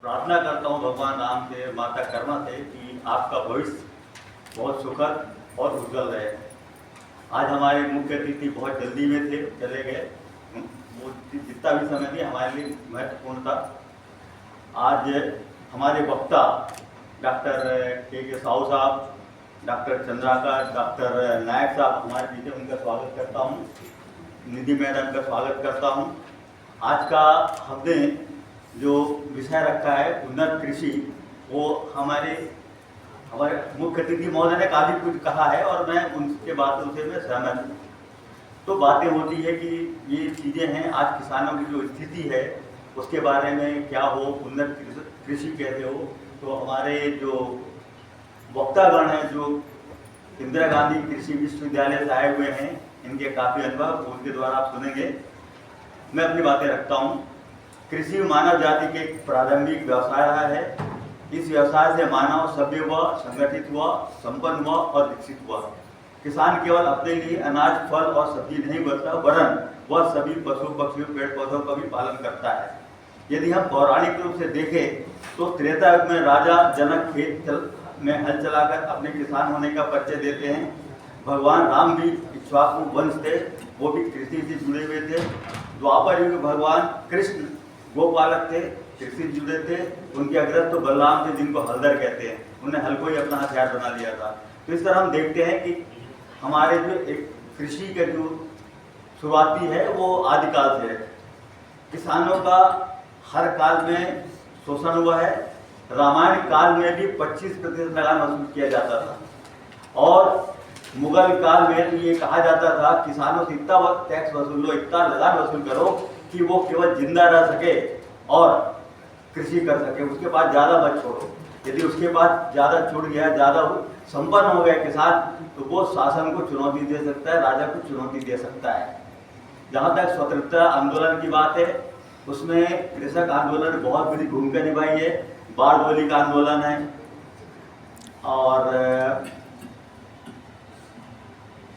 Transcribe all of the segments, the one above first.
प्रार्थना करता हूँ भगवान राम से, माता कर्मा से कि आपका भविष्य बहुत सुखद और उज्जवल रहे। आज हमारे मुख्य अतिथि बहुत जल्दी में थे, चले गए। वो जितना भी समय दिया हमारे लिए महत्वपूर्ण था। आज हमारे वक्ता डॉक्टर के साहू साहब, डॉक्टर चंद्राकर, डॉक्टर नायक साहब हमारे पीछे, उनका स्वागत करता हूँ। निधि मैडम का स्वागत करता हूँ। आज का हमने जो विषय रखा है उन्नत कृषि, वो हमारे मुख्य अतिथि महोदय ने काफ़ी कुछ कहा है और मैं उनके बातों से मैं सहमत हूँ। तो बातें होती है कि ये चीज़ें हैं, आज किसानों की जो स्थिति है उसके बारे में क्या हो, उन्नत कृषि कैसे हो। तो हमारे जो वक्तागण हैं, जो इंदिरा गांधी कृषि विश्वविद्यालय से आए हुए हैं, इनके काफ़ी अनुभव उनके द्वारा आप सुनेंगे। मैं अपनी बातें रखता हूँ। कृषि मानव जाति के एक प्रारंभिक व्यवसाय रहा है। इस व्यवसाय से मानव सभ्य हुआ, संगठित हुआ, संपन्न हुआ और विकसित हुआ। किसान केवल अपने लिए अनाज, फल और सब्जी नहीं बचता, वरन वह सभी पशु पक्षियों, पेड़ पौधों का भी पालन करता है। यदि हम पौराणिक रूप से देखें तो त्रेता युग में राजा जनक खेत में हल चलाकर अपने किसान होने का परिचय देते हैं। भगवान राम भी इक्ष्वाकु वंश थे, वो भी कृषि से जुड़े हुए थे। द्वापर युग भगवान कृष्ण गोपालक थे, कृषि से जुड़े थे। उनके अग्रज तो बलराम थे, जिनको हलदर कहते हैं। उन्हें हल को ही अपना हथियार बना लिया था। तो इस तरह हम देखते हैं कि हमारे जो एक कृषि का जो शुरुआती है वो आदिकाल से है। किसानों का हर काल में शोषण हुआ है। रामायण काल में भी 25% लगान वसूल किया जाता था और मुगल काल में तो ये कहा जाता था किसानों से इतना वक्त टैक्स वसूल लो, इतना लगान वसूल करो कि वो केवल जिंदा रह सके और कृषि कर सके, उसके बाद ज़्यादा मत छोड़ो। यदि उसके बाद ज़्यादा छूट गया, ज़्यादा संपन्न हो गया किसान, तो वो शासन को चुनौती दे सकता है, राजा को चुनौती दे सकता है। जहाँ तक स्वतंत्रता आंदोलन की बात है, उसमें कृषक आंदोलन ने बहुत बड़ी भूमिका निभाई है। बारडोली का आंदोलन है और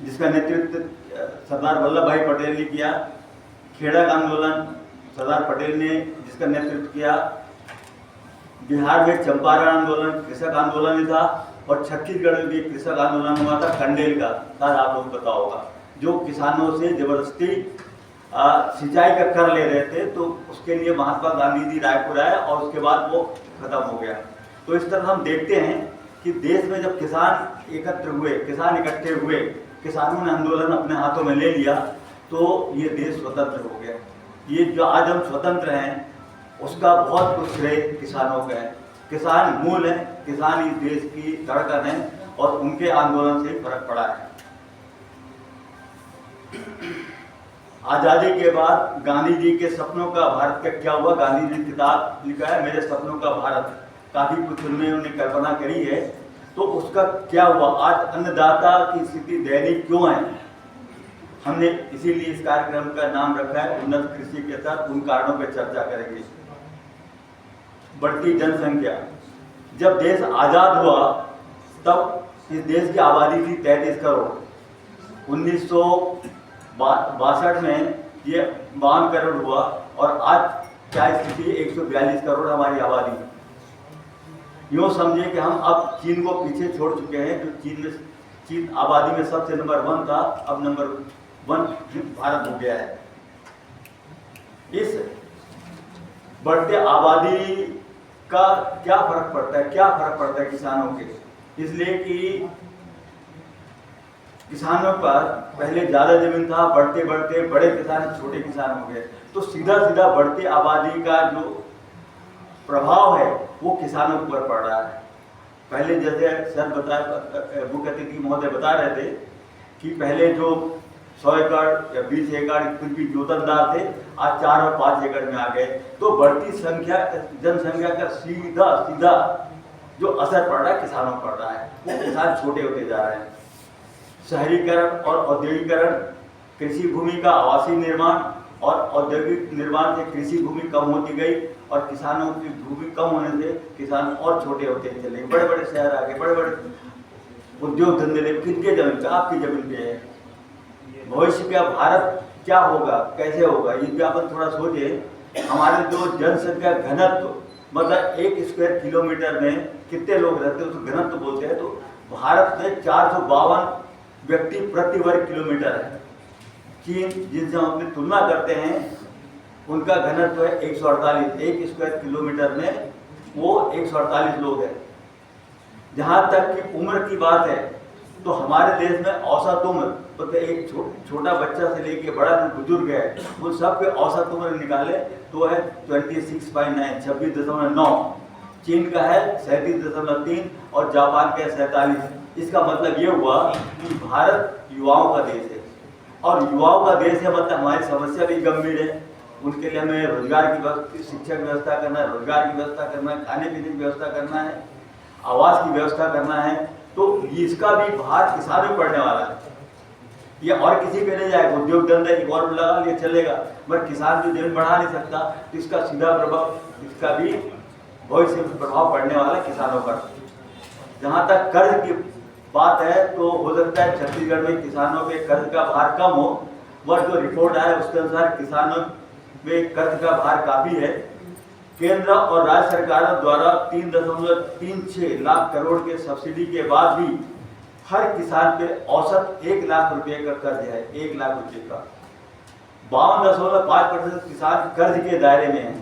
जिसका नेतृत्व सरदार वल्लभ भाई पटेल ने किया। खेड़ा का आंदोलन सरदार पटेल ने जिसका नेतृत्व किया। बिहार में चंपारण आंदोलन कृषक आंदोलन ही था और छत्तीसगढ़ में भी कृषक आंदोलन हुआ था, कंडेल का, शायद आप लोग पता होगा, जो किसानों से जबरदस्ती सिंचाई का कर ले रहे थे। तो उसके लिए महात्मा गांधी जी रायपुर आए और उसके बाद वो खत्म हो गया। तो इस तरह हम देखते हैं कि देश में जब किसान एकत्र हुए, किसान इकट्ठे हुए, किसानों ने आंदोलन अपने हाथों में ले लिया, तो ये देश स्वतंत्र हो गया। ये जो आज हम स्वतंत्र हैं उसका बहुत कुछ श्रेय किसानों का है। किसान मूल है, किसान इस देश की धड़कन है और उनके आंदोलन से फर्क पड़ा है। आज़ादी के बाद गांधी जी के सपनों का भारत का क्या हुआ, गांधी जी किताब लिखा है मेरे सपनों का भारत, काफ़ी कुछ उनमें उन्होंने कल्पना करी है। तो उसका क्या हुआ, आज अन्नदाता की स्थिति दयनीय क्यों है, हमने इसीलिए इस कार्यक्रम का नाम रखा है उन्नत कृषि के साथ उन कारणों पर चर्चा करेंगे। बढ़ती जनसंख्या, जब देश आज़ाद हुआ तब इस देश की आबादी थी 33 करोड़। 1962 में ये 52 करोड़ हुआ और आज क्या स्थिति है, 142 करोड़ हमारी आबादी। यूँ समझिए कि हम अब चीन को पीछे छोड़ चुके हैं, जो चीन आबादी में सबसे नंबर 1 था, अब नंबर 1 भारत हो गया है। इस बढ़ते आबादी का क्या फर्क पड़ता है किसानों के, इसलिए कि किसानों पर पहले ज़्यादा जमीन था, बढ़ते बढ़ते बड़े किसान छोटे किसान हो गए। तो सीधा सीधा बढ़ती आबादी का जो प्रभाव है वो किसानों के ऊपर पड़ रहा है। पहले जैसे सर मुख्य अतिथि महोदय बता रहे थे कि पहले जो 100 एकड़ या 20 एकड़ कुछ भी जोतनदार थे, आज 4 और 5 एकड़ में आ गए। तो बढ़ती जनसंख्या का सीधा जो असर पड़ रहा है किसानों पर पड़ रहा है, वो किसान छोटे होते जा रहे हैं। शहरीकरण और औद्योगिकरण, कृषि भूमि का आवासीय निर्माण और औद्योगिक निर्माण से कृषि भूमि कम होती गई और किसानों की भूमि कम होने से किसान और छोटे होते चले। बड़े बड़े शहर आ गए, बड़े बड़े उद्योग धंधे किनके जमीन पे, आपकी जमीन पे है। भविष्य का भारत क्या होगा, कैसे होगा, ये भी अपन थोड़ा सोचे। हमारे जो जनसंख्या घनत्व मतलब 1 स्क्वायर किलोमीटर में कितने लोग रहते हैं, उसको घनत्व बोलते हैं। तो भारत में 452 व्यक्ति प्रति वर्ग किलोमीटर है। चीन जिनसे हम अपनी तुलना करते हैं उनका घनत्व है 148, 1 स्क्वायर किलोमीटर में वो 148 लोग हैं। जहाँ तक कि उम्र की बात है तो हमारे देश में औसत उम्र, मतलब एक छोटा बच्चा से लेके बड़ा जो बुजुर्ग है वो सब के औसत उम्र निकाले तो है 26.9, 26.9। चीन का है 37.3 और जापान का है 47। इसका मतलब ये हुआ कि भारत युवाओं का देश है, और युवाओं का देश है मतलब हमारी समस्या भी गंभीर है। उनके लिए हमें रोजगार की व्यवस्था, शिक्षा की व्यवस्था करना है, रोजगार की व्यवस्था करना है, खाने पीने की व्यवस्था करना है, आवास की व्यवस्था करना है। तो इसका भी भार किसान में पड़ने वाला है। ये और किसी पे नहीं जाएगा। उद्योग धंधे की गौरव लगा लिया चलेगा, मगर किसान जो जमीन बढ़ा नहीं सकता तो इसका सीधा प्रभाव, इसका भी भविष्य में प्रभाव पड़ने वाला है किसानों पर। जहाँ तक कर्ज की बात है तो हो सकता है छत्तीसगढ़ में किसानों के कर्ज का भार कम हो, वह जो रिपोर्ट आया उसके अनुसार किसानों में कर्ज का भार काफी है। केंद्र और राज्य सरकारों द्वारा 3.36 लाख करोड़ के सब्सिडी के बाद भी हर किसान पे औसत 1 लाख रुपए का कर्ज है, 1 लाख रुपए का। 52.5% किसान कर्ज के दायरे में है।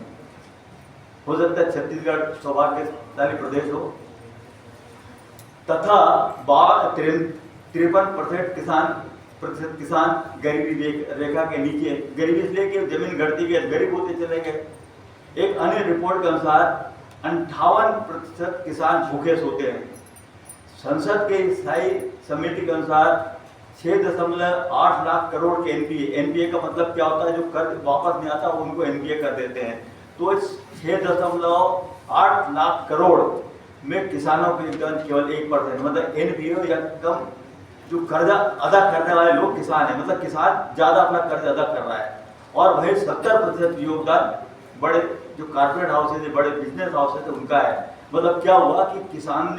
हो सकता है छत्तीसगढ़ सौभाग्यशाली प्रदेश हो। तथा 53% किसान गरीबी रेखा के नीचे, गरीबी इसलिए कि जमीन घटती गई, गरीब होते चले गए। एक अन्य रिपोर्ट के अनुसार 58% किसान भूखे सोते हैं। संसद के स्थायी समिति के अनुसार 6.8 लाख करोड़ के एनपीए का मतलब क्या होता है, जो कर्ज वापस नहीं आता उनको एनपीए कर देते हैं। तो 6.8 लाख करोड़ में किसानों के योगदान केवल 1%, मतलब एनपीए या कम जो कर्जा अदा करने वाले लोग किसान है, मतलब किसान ज्यादा अपना कर्ज अदा कर रहा है। और वही 70% योगदान बड़े जो कॉर्पोरेट हाउसेज है, बड़े बिजनेस हाउसेज है, उनका है। मतलब क्या हुआ कि किसान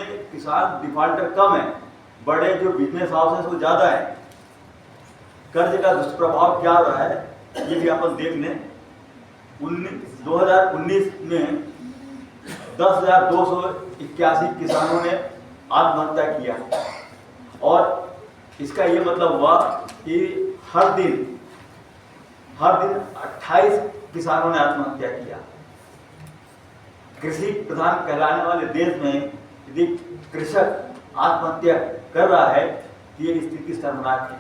डिफॉल्टर कम है, बड़े जो बिजनेस हाउसेज वो ज्यादा है। कर्ज का दुष्प्रभाव क्या रहा है ये भी अपन देख लें। 2019 में 10,281 किसानों ने आत्महत्या किया, और इसका ये मतलब हुआ कि हर दिन 28 किसानों ने आत्महत्या किया। कृषि प्रधान कहलाने वाले देश में यदि कृषक आत्महत्या कर रहा है तो ये स्थिति शर्मनाक है।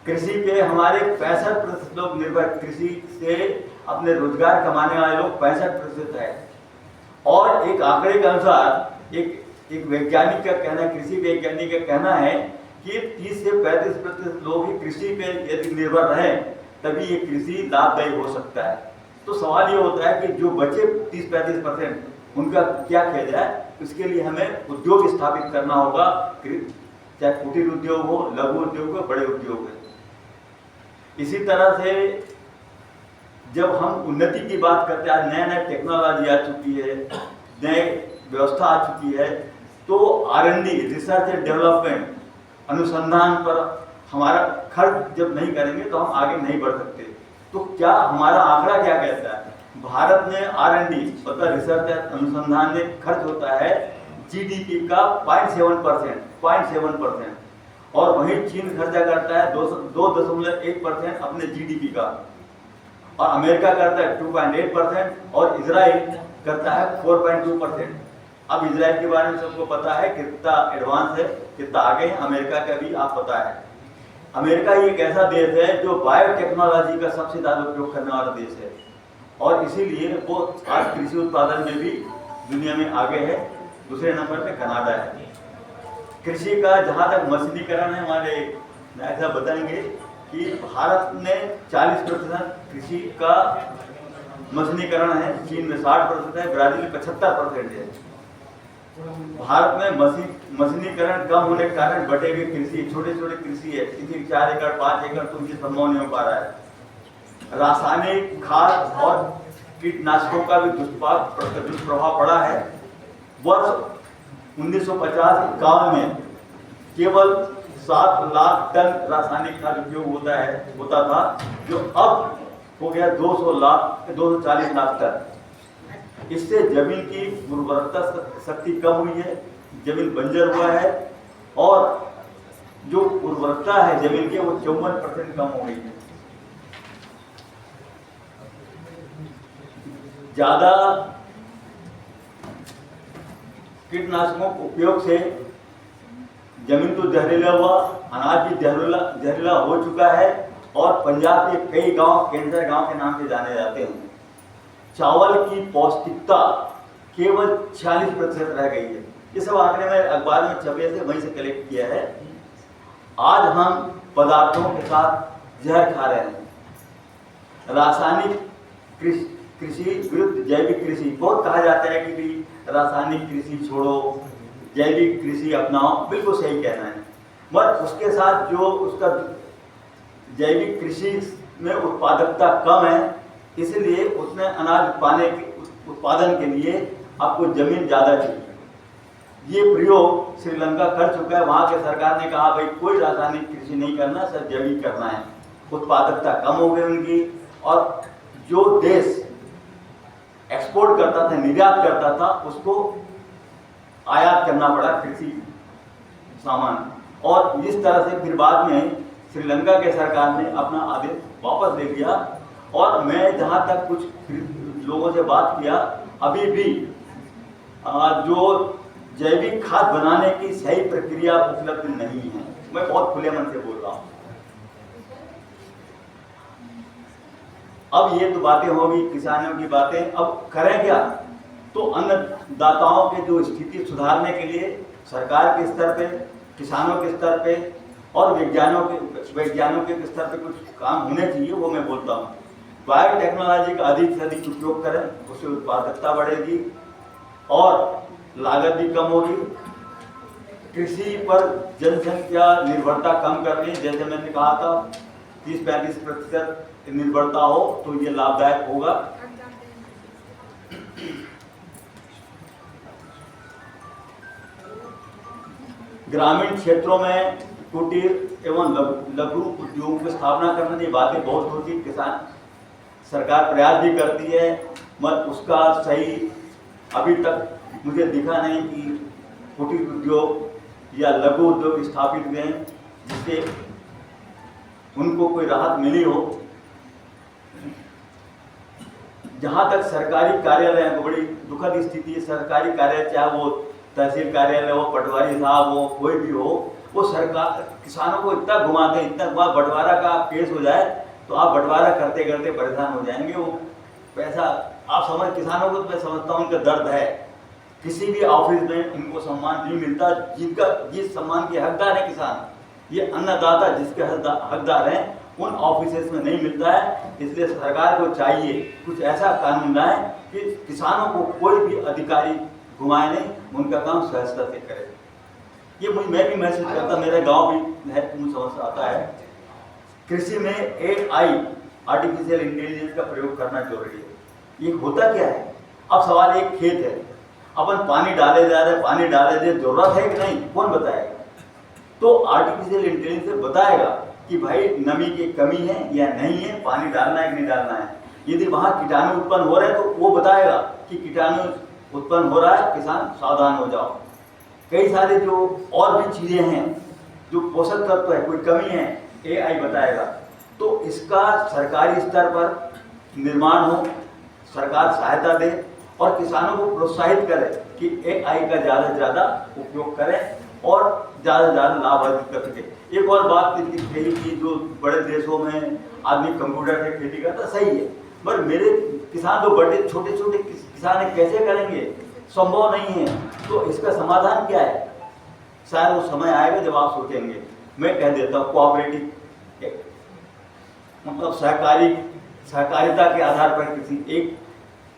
कृषि पे हमारे 65% लोग निर्भर, कृषि से अपने रोजगार कमाने वाले लोग 65% है। और एक आंकड़े के अनुसार एक वैज्ञानिक का कहना है, कृषि वैज्ञानिक का कहना है कि 30 से 35% लोग ही कृषि पे यदि निर्भर रहे तभी ये कृषि लाभदायी हो सकता है। तो सवाल ये होता है कि जो बचे 30-35% उनका क्या किया जाए। इसके लिए हमें उद्योग स्थापित करना होगा, चाहे कुटीर उद्योग हो, लघु उद्योग हो, बड़े उद्योग हो। इसी तरह से जब हम उन्नति की बात करते हैं, नया नया टेक्नोलॉजी आ चुकी है, नए व्यवस्था आ चुकी है, तो R&D रिसर्च एंड डेवलपमेंट अनुसंधान पर हमारा खर्च जब नहीं करेंगे तो हम आगे नहीं बढ़ सकते। तो क्या हमारा आंकड़ा क्या कहता है, भारत में R&D मतलब रिसर्च एंड अनुसंधान में खर्च होता है जीडीपी का 0.7%, और वहीं चीन खर्चा करता है 2.1% अपने जीडीपी का, और अमेरिका करता है 2.8% और इजराइल करता है 4.2%। अब इजराइल के बारे में सबको पता है कितना एडवांस है, कितना आगे है। अमेरिका का भी आप पता है। अमेरिका ही एक ऐसा देश है जो बायोटेक्नोलॉजी का सबसे ज्यादा उपयोग करने वाला देश है, और इसीलिए वो आज कृषि उत्पादन में भी दुनिया में आगे है। दूसरे नंबर पे कनाडा है। कृषि का जहाँ तक मशीनीकरण है, हमारे ऐसा बताएंगे कि भारत में 40% कृषि का मशीनीकरण है, चीन में 60% है, ब्राजील में 75% है। भारत में मशीनीकरण कम होने के कारण बटे हुए कृषि, छोटे छोटे कृषि है, किसी 4 एकड़ 5 एकड़ तो ये संभव नहीं हो पा रहा है। रासायनिक खाद और कीटनाशकों का भी दुष्प्रभाव पड़ा है। वर्ष 1950-51 में केवल 7 लाख टन रासायनिक खाद उपयोग होता था, जो अब हो गया 240 लाख टन। इससे जमीन की उर्वरता शक्ति कम हुई है, जमीन बंजर हुआ है और जो उर्वरता है जमीन की वो 54% कम हो गई है। ज्यादा कीटनाशकों के उपयोग से जमीन तो जहरीला हुआ, अनाज भी जहरीला हो चुका है और पंजाब के कई गांव कैंसर गांव के नाम से जाने जाते हैं। चावल की पौष्टिकता केवल 46% रह गई है। ये सब आंकड़े में अखबार में छपे थे, वहीं से कलेक्ट किया है। आज हम पदार्थों के साथ जहर खा रहे हैं। रासायनिक कृषि विरुद्ध जैविक कृषि, बहुत कहा जाता है कि भी रासायनिक कृषि छोड़ो, जैविक कृषि अपनाओ, बिल्कुल सही कहना है। मगर उसके साथ जो उसका जैविक कृषि में उत्पादकता कम है, इसलिए उसमें अनाज उत्पादन के लिए आपको जमीन ज़्यादा चाहिए। ये प्रयोग श्रीलंका कर चुका है। वहाँ के सरकार ने कहा भाई कोई रासायनिक कृषि नहीं करना, सब जैविक करना है। उत्पादकता कम हो गई उनकी और जो देश एक्सपोर्ट करता था, निर्यात करता था, उसको आयात करना पड़ा कृषि सामान। और इस तरह से फिर बाद में श्रीलंका के सरकार ने अपना आदेश वापस ले लिया। और मैं जहाँ तक कुछ लोगों से बात किया, अभी भी जो जैविक खाद बनाने की सही प्रक्रिया उपलब्ध नहीं है। मैं बहुत खुले मन से बोल रहा हूँ। अब ये तो बातें होगी किसानों की बातें, अब करें क्या? तो अन्नदाताओं की जो स्थिति सुधारने के लिए सरकार के स्तर पे, किसानों के स्तर पे और वैज्ञानिकों के स्तर पे कुछ काम होने चाहिए, वो मैं बोलता हूँ। बायोटेक्नोलॉजी का अधिक से अधिक उपयोग करें, उससे उत्पादकता बढ़ेगी और लागत भी कम होगी। कृषि पर जनसंख्या निर्भरता कम करनी, जैसे मैंने कहा था 30-35% निर्भरता हो तो ये लाभदायक होगा। ग्रामीण क्षेत्रों में कुटीर एवं लघु उद्योगों की स्थापना करने की बातें बहुत होती, किसान सरकार प्रयास भी करती है, मगर उसका सही अभी तक मुझे दिखा नहीं कि कुटीर उद्योग या लघु उद्योग स्थापित हुए हैं जिससे उनको कोई राहत मिली हो। जहाँ तक सरकारी कार्यालय को बड़ी दुखद स्थिति है। सरकारी कार्यालय चाहे वो तहसील कार्यालय हो, पटवारी साहब हो, कोई भी हो, वो सरकार किसानों को इतना घुमाते हैं, इतना बंटवारा का केस हो जाए तो आप बंटवारा करते करते परेशान हो जाएंगे। वो पैसा आप किसानों को तो मैं समझता हूँ उनका दर्द है। किसी भी ऑफिस में इनको सम्मान नहीं मिलता जिस सम्मान के हकदार है किसान, ये अन्नदाता जिसके हकदार हैं, उन ऑफिसेस में नहीं मिलता है। इसलिए सरकार को चाहिए कुछ ऐसा कानून लाए कि किसानों को कोई भी अधिकारी घुमाए नहीं, उनका काम सहजता से करे। ये मैं भी महसूस करता, मेरा गांव भी है, मुझे समझ आता है। कृषि में AI आर्टिफिशियल इंटेलिजेंस का प्रयोग करना जरूरी है। ये होता क्या है? अब सवाल एक खेत है, अपन पानी डाले जा रहे, पानी डाले दे, जरूरत है कि नहीं, कौन बताएगा? तो आर्टिफिशियल इंटेलिजेंस बताएगा कि भाई नमी की कमी है या नहीं है, पानी डालना है कि नहीं डालना है। यदि वहाँ कीटाणु उत्पन्न हो रहे हैं तो वो बताएगा कि कीटाणु उत्पन्न हो रहा है, किसान सावधान हो जाओ। कई सारे जो और भी चीज़ें हैं, जो पोषक तत्व है, कोई कमी है, AI बताएगा। तो इसका सरकारी स्तर पर निर्माण हो, सरकार सहायता दे और किसानों को प्रोत्साहित करे कि AI का ज़्यादा से ज़्यादा उपयोग करें और ज़्यादा से ज़्यादा लाभ अर्जित कर सके। एक और बात कही कि जो बड़े देशों में आदमी कंप्यूटर से खेती करता, सही है, पर मेरे किसान तो बड़े छोटे छोटे किसान है, कैसे करेंगे? संभव नहीं है। तो इसका समाधान क्या है? शायद वो समय आएगा जब आप सोचेंगे। मैं कह देता हूँ कोऑपरेटिव, मतलब सहकारिता के आधार पर किसी एक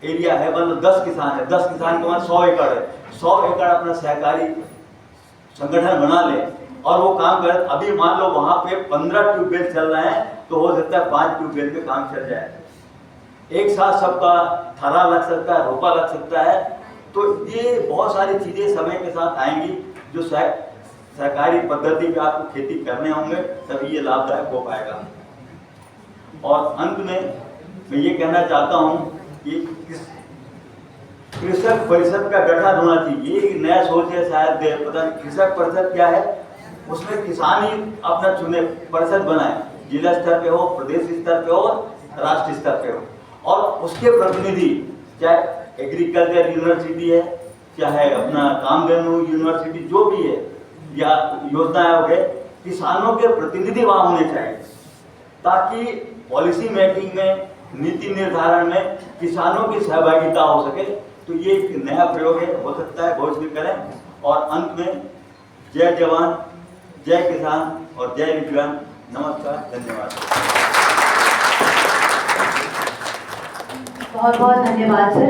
एरिया है, मतलब 10 किसान है, 10 किसान के बाद 100 एकड़ है, 100 एकड़ अपना सहकारी संगठन बना ले और वो काम करे। अभी मान लो वहाँ पे 15 ट्यूबवेल चल रहे हैं तो हो सकता है 5 ट्यूबवेल पे काम चल जाए। एक साथ सबका थारा लग सकता है, रोपा लग सकता है। तो ये बहुत सारी चीज़ें समय के साथ आएंगी जो सहकारी पद्धति में आपको खेती करने होंगे, तभी ये लाभदायक हो पाएगा। और अंत में मैं ये कहना चाहता हूँ कि कृषक परिषद का गठन होना चाहिए। एक नया सोच है शायद, पता नहीं कृषक परिषद क्या है, उसमें किसान ही अपना चुने परिषद बनाए, जिला स्तर पे हो, प्रदेश स्तर पे हो, राष्ट्रीय स्तर पे हो, और उसके प्रतिनिधि चाहे एग्रीकल्चर यूनिवर्सिटी है, चाहे अपना कामधेनु यूनिवर्सिटी जो भी है, या योजनाएं हो गए, किसानों के प्रतिनिधि वहां होने चाहिए, ताकि पॉलिसी मेकिंग में, नीति निर्धारण में किसानों की सहभागिता हो सके। तो ये एक नया प्रयोग है, हो सकता है भविष्य में करें। और अंत में जय जवान, जय किसान और जय विज्ञान। नमस्कार, धन्यवाद। बहुत बहुत धन्यवाद सर।